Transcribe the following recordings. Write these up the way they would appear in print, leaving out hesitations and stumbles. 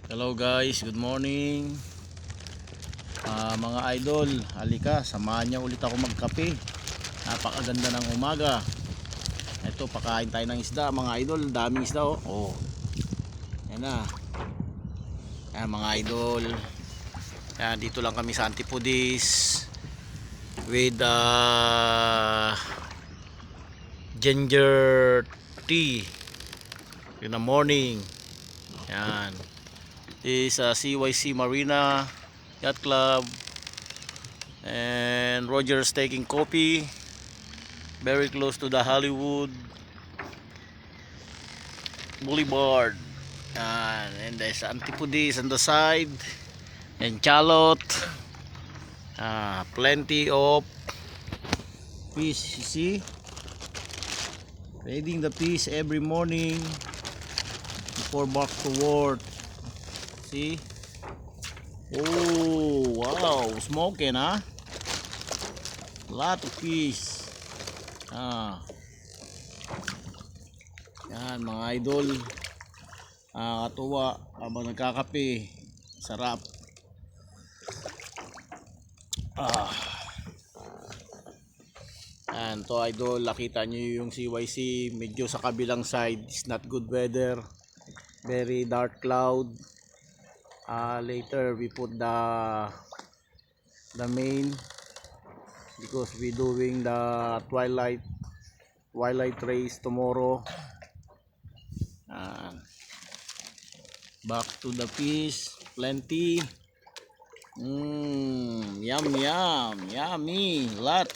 Hello guys, good morning. Mga idol, halika, samahan niyo ulit ako magkape. Napakaganda ng umaga. Ito, pakain tayo ng isda mga idol. Daming isda oh. Yan na. Yan mga idol. Yan, dito lang kami sa Antipodes with ginger tea in the morning. Yan. This is CYC Marina Yacht Club, and Roger's taking coffee very close to the Hollywood Boulevard. And there's Antipodes on the side and Charlotte. Plenty of fish, you see, trading the fish every morning before back to work. See? Oh, wow, smoking, huh? Lot of fish. Yan mga idol. Katuwa habang nagkakape. Sarap. Yan to idol, nakita nyo yung CYC. Medyo sa kabilang side is not good weather. Very dark cloud. Later we put the main because we doing the twilight race tomorrow. Back to the fish, plenty. Yum yummy, lot.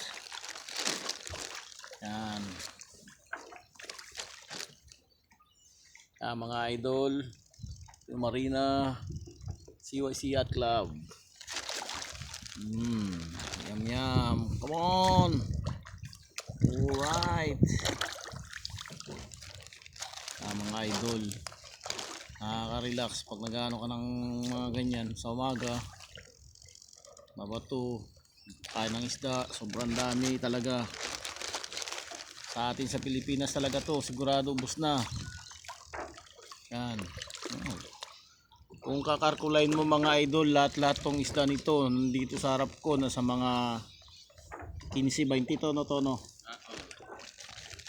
Yan. Mga idol, yung Marina CYC Yacht Club. Yum. Come on. Alright. Mga idol, nakaka-relax pag nag-ano ka ng mga ganyan sa umaga. Mabato, kain ng isda, sobrang dami talaga. Sa atin sa Pilipinas talaga to, sigurado ubos na. Yan. Kung kakarkulain mo mga idol, lahat tong isda nito nandito sa harap ko, nasa mga 15-20 tono.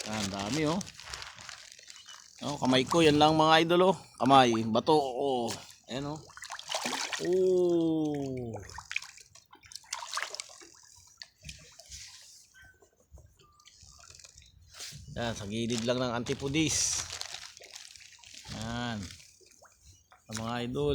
Yan, dami oh. Kamay ko, yan lang mga idol oh. Kamay, bato oh. Ayan oh. Oh. Yan, sa gilid lang ng Antipodes. Yan. Mga idol.